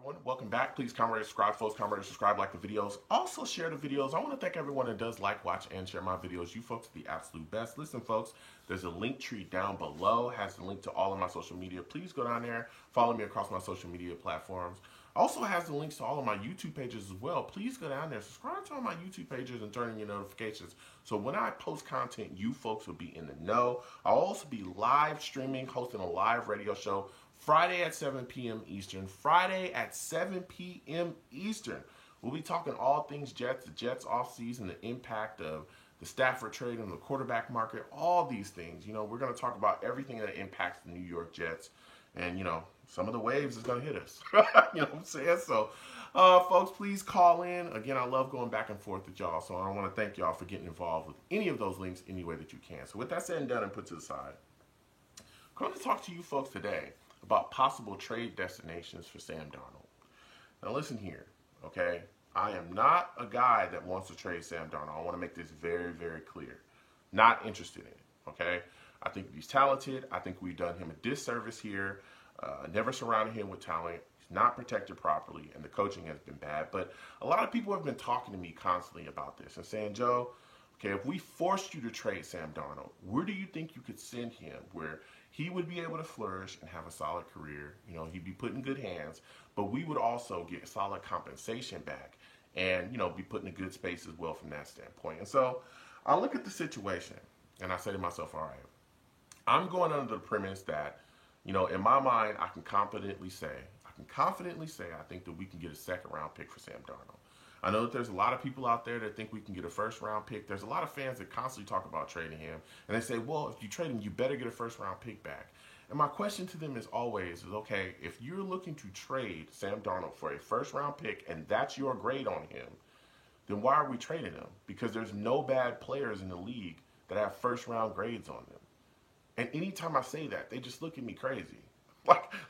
everyone. Welcome back. Please comment, subscribe, folks. Comment, subscribe, like the videos. Also share the videos. I want to thank everyone that does like, watch, and share my videos. You folks are the absolute best. Listen, folks, there's a link tree down below. Has the link to all of my social media. Please go down there. Follow me across my social media platforms. Also has the links to all of my YouTube pages as well. Please go down there, subscribe to all my YouTube pages, and turn on your notifications. So when I post content, you folks will be in the know. I'll also be live streaming, hosting a live radio show Friday at 7 p.m. Eastern. Friday at 7 p.m. Eastern. We'll be talking all things Jets, the Jets offseason, the impact of the Stafford trade and the quarterback market, all these things. You know, we're going to talk about everything that impacts the New York Jets. And, you know, some of the waves is going to hit us. You know what I'm saying? So, folks, please call in. Again, I love going back and forth with y'all. So I want to thank y'all for getting involved with any of those links any way that you can. So with that said and done and put to the side, I'm going to talk to you folks today about possible trade destinations for Sam Darnold. Now listen here, okay? I am not a guy that wants to trade Sam Darnold. I want to make this very, very clear. Not interested in it, okay? I think he's talented. I think we've done him a disservice here. Never surrounded him with talent. He's not protected properly, and the coaching has been bad. But a lot of people have been talking to me constantly about this and saying, Joe, okay, if we forced you to trade Sam Darnold, where do you think you could send him where he would be able to flourish and have a solid career? You know, he'd be put in good hands, but we would also get solid compensation back and, you know, be put in a good space as well from that standpoint. And so I look at the situation and I say to myself, all right, I'm going under the premise that, you know, in my mind, I can confidently say I think that we can get a second round pick for Sam Darnold. I know that there's a lot of people out there that think we can get a first round pick. There's a lot of fans that constantly talk about trading him. And they say, well, if you trade him, you better get a first round pick back. And my question to them is always, okay, if you're looking to trade Sam Darnold for a first round pick and that's your grade on him, then why are we trading him? Because there's no bad players in the league that have first round grades on them. And anytime I say that, they just look at me crazy.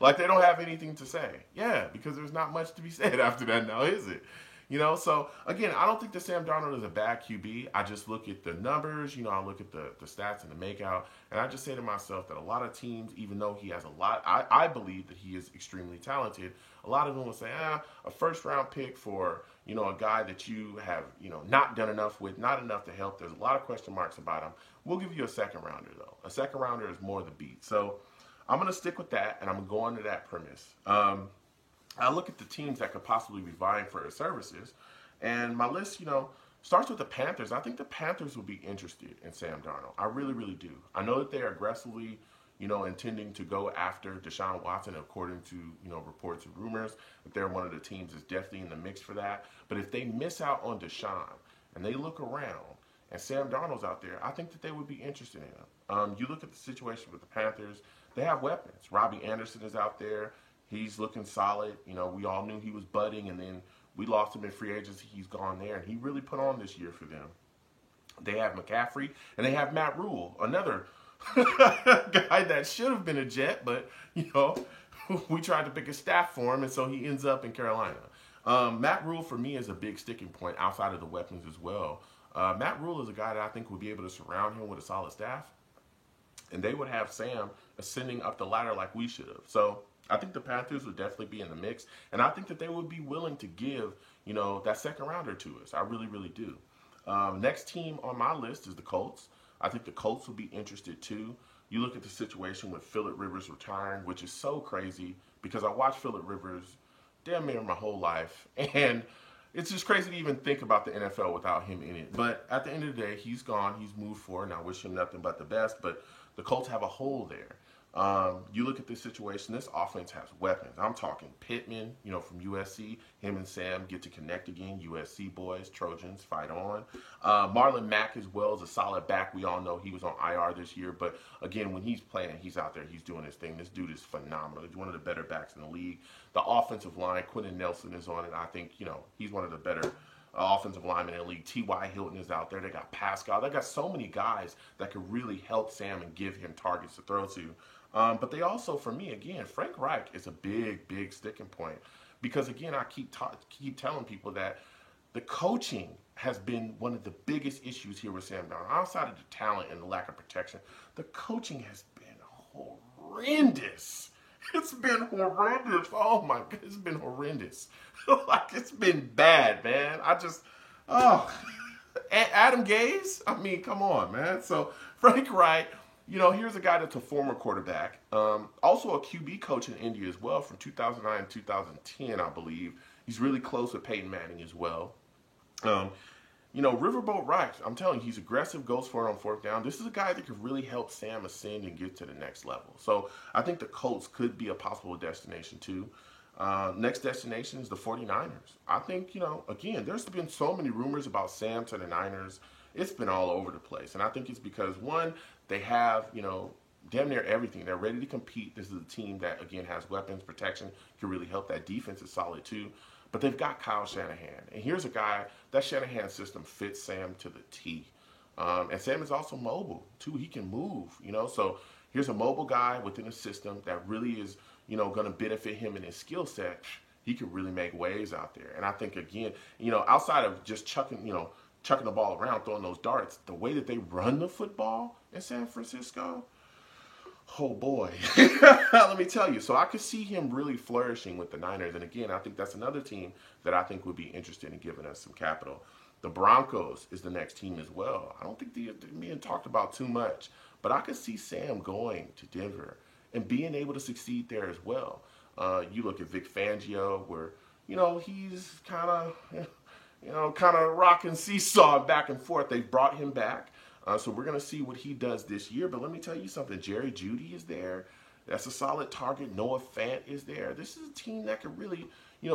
Like they don't have anything to say. Yeah, because there's not much to be said after that now, is it? You know, so again, I don't think that Sam Darnold is a bad QB. I just look at the numbers, you know, I look at the stats and the makeout, and I just say to myself that a lot of teams, even though he has a lot, I believe that he is extremely talented. A lot of them will say, a first round pick for, you know, a guy that you have, you know, not done enough with, not enough to help. There's a lot of question marks about him. We'll give you a second rounder, though. A second rounder is more the beat. So I'm going to stick with that, and I'm going to go under that premise. I look at the teams that could possibly be vying for his services, and my list, you know, starts with the Panthers. I think the Panthers will be interested in Sam Darnold. I really, really do. I know that they're aggressively, you know, intending to go after Deshaun Watson, according to, you know, reports and rumors, that they're one of the teams that's definitely in the mix for that. But if they miss out on Deshaun and they look around and Sam Darnold's out there, I think that they would be interested in him. You look at the situation with the Panthers, they have weapons. Robbie Anderson is out there. He's looking solid. You know, we all knew he was budding, and then we lost him in free agency. He's gone there, and he really put on this year for them. They have McCaffrey, and they have Matt Rule, another guy that should have been a Jet, but, you know, we tried to pick a staff for him, and so he ends up in Carolina. Matt Rule, for me, is a big sticking point outside of the weapons as well. Matt Rule is a guy that I think would be able to surround him with a solid staff, and they would have Sam ascending up the ladder like we should have. So I think the Panthers would definitely be in the mix, and I think that they would be willing to give, you know, that second rounder to us. I really, really do. Next team on my list is the Colts. I think the Colts will be interested too. You look at the situation with Phillip Rivers retiring, which is so crazy because I watched Phillip Rivers damn near my whole life, and it's just crazy to even think about the NFL without him in it. But at the end of the day, he's gone. He's moved forward, and I wish him nothing but the best. But the Colts have a hole there. You look at this situation, this offense has weapons. I'm talking Pittman, you know, from USC. Him and Sam get to connect again. USC boys, Trojans, fight on. Marlon Mack as well is a solid back. We all know he was on IR this year. But, again, when he's playing, he's out there. He's doing his thing. This dude is phenomenal. He's one of the better backs in the league. The offensive line, Quentin Nelson is on it. I think, you know, he's one of the better offensive linemen in the league. T.Y. Hilton is out there. They got Pascal. They got so many guys that could really help Sam and give him targets to throw to. But they also, for me, again, Frank Reich is a big, big sticking point. Because, again, I keep telling people that the coaching has been one of the biggest issues here with Sam Darnold. Outside of the talent and the lack of protection, the coaching has been horrendous. It's been horrendous. Oh my god, it's been horrendous. Like it's been bad, man. Oh, Adam Gase. I mean, come on, man. So Frank Wright, here's a guy that's a former quarterback, also a QB coach in India as well from 2009 to 2010, I believe. He's really close with Peyton Manning as well. Riverboat Rice, I'm telling you, he's aggressive, goes for it on fourth down. This is a guy that could really help Sam ascend and get to the next level. So I think the Colts could be a possible destination too. Next destination is the 49ers. I think, again, there's been so many rumors about Sam to the Niners. It's been all over the place. And I think it's because, one, they have, damn near everything. They're ready to compete. This is a team that, again, has weapons, protection, can really help. That defense is solid too. But they've got Kyle Shanahan. And here's a guy, that Shanahan system fits Sam to the T. And Sam is also mobile, too. He can move, So here's a mobile guy within a system that really is, going to benefit him in his skill set. He can really make waves out there. And I think, again, outside of just chucking the ball around, throwing those darts, the way that they run the football in San Francisco, oh boy, let me tell you. So I could see him really flourishing with the Niners. And again, I think that's another team that I think would be interested in giving us some capital. The Broncos is the next team as well. I don't think they're being talked about too much, but I could see Sam going to Denver and being able to succeed there as well. You look at Vic Fangio, where, he's kind of rocking seesaw back and forth. They brought him back. So we're going to see what he does this year. But let me tell you something. Jerry Jeudy is there. That's a solid target. Noah Fant is there. This is a team that could really,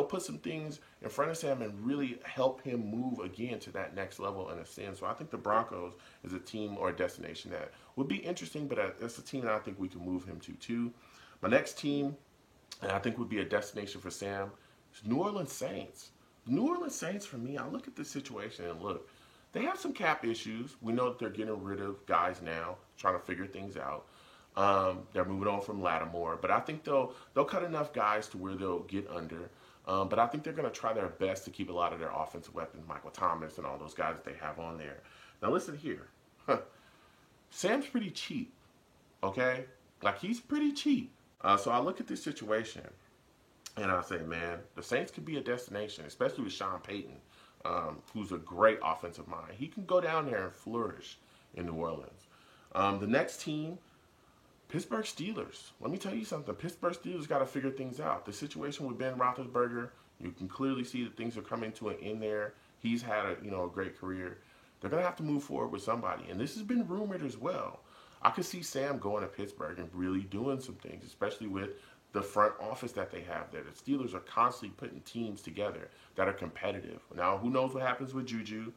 put some things in front of Sam and really help him move again to that next level and ascend. So I think the Broncos is a team or a destination that would be interesting, but it's a team that I think we can move him to too. My next team, and I think would be a destination for Sam, is New Orleans Saints. New Orleans Saints, for me, I look at this situation and look, they have some cap issues. We know that they're getting rid of guys now, trying to figure things out. They're moving on from Lattimore, but I think they'll cut enough guys to where they'll get under. But I think they're going to try their best to keep a lot of their offensive weapons, Michael Thomas and all those guys that they have on there. Now listen here. Sam's pretty cheap, okay? Like, he's pretty cheap. So I look at this situation, and I say, man, the Saints could be a destination, especially with Sean Payton, who's a great offensive mind. He can go down there and flourish in New Orleans. The next team, Pittsburgh Steelers. Let me tell you something. Pittsburgh Steelers got to figure things out. The situation with Ben Roethlisberger, you can clearly see that things are coming to an end there. He's had a great career. They're going to have to move forward with somebody. And this has been rumored as well. I could see Sam going to Pittsburgh and really doing some things, especially with the front office that they have there. The Steelers are constantly putting teams together that are competitive. Now, who knows what happens with Juju?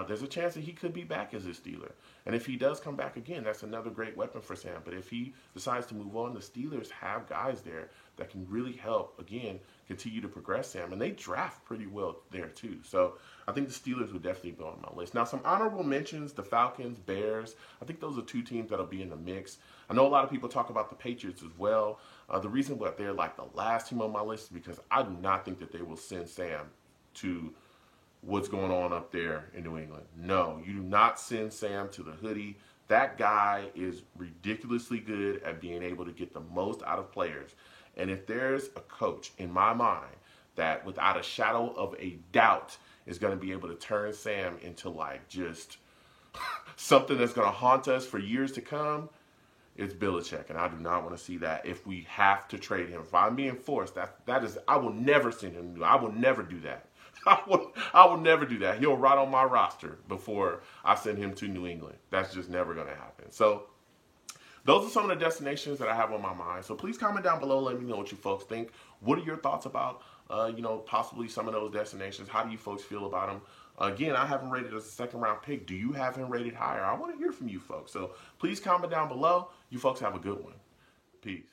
There's a chance that he could be back as a Steeler. And if he does come back again, that's another great weapon for Sam. But if he decides to move on, the Steelers have guys there that can really help, again, continue to progress Sam. And they draft pretty well there, too. So I think the Steelers would definitely be on my list. Now, some honorable mentions, the Falcons, Bears. I think those are two teams that'll be in the mix. I know a lot of people talk about the Patriots as well. The reason why they're like the last team on my list is because I do not think that they will send Sam to what's going on up there in New England. No, you do not send Sam to the hoodie. That guy is ridiculously good at being able to get the most out of players. And if there's a coach in my mind that without a shadow of a doubt is going to be able to turn Sam into like just something that's going to haunt us for years to come, it's Belichick. And I do not want to see that if we have to trade him. If I'm being forced, that is, I will never send him. I will never do that. I will never do that. He'll rot on my roster before I send him to New England. That's just never going to happen. So those are some of the destinations that I have on my mind. So please comment down below. Let me know what you folks think. What are your thoughts about, possibly some of those destinations? How do you folks feel about them? Again, I have him rated as a second-round pick. Do you have him rated higher? I want to hear from you folks. So please comment down below. You folks have a good one. Peace.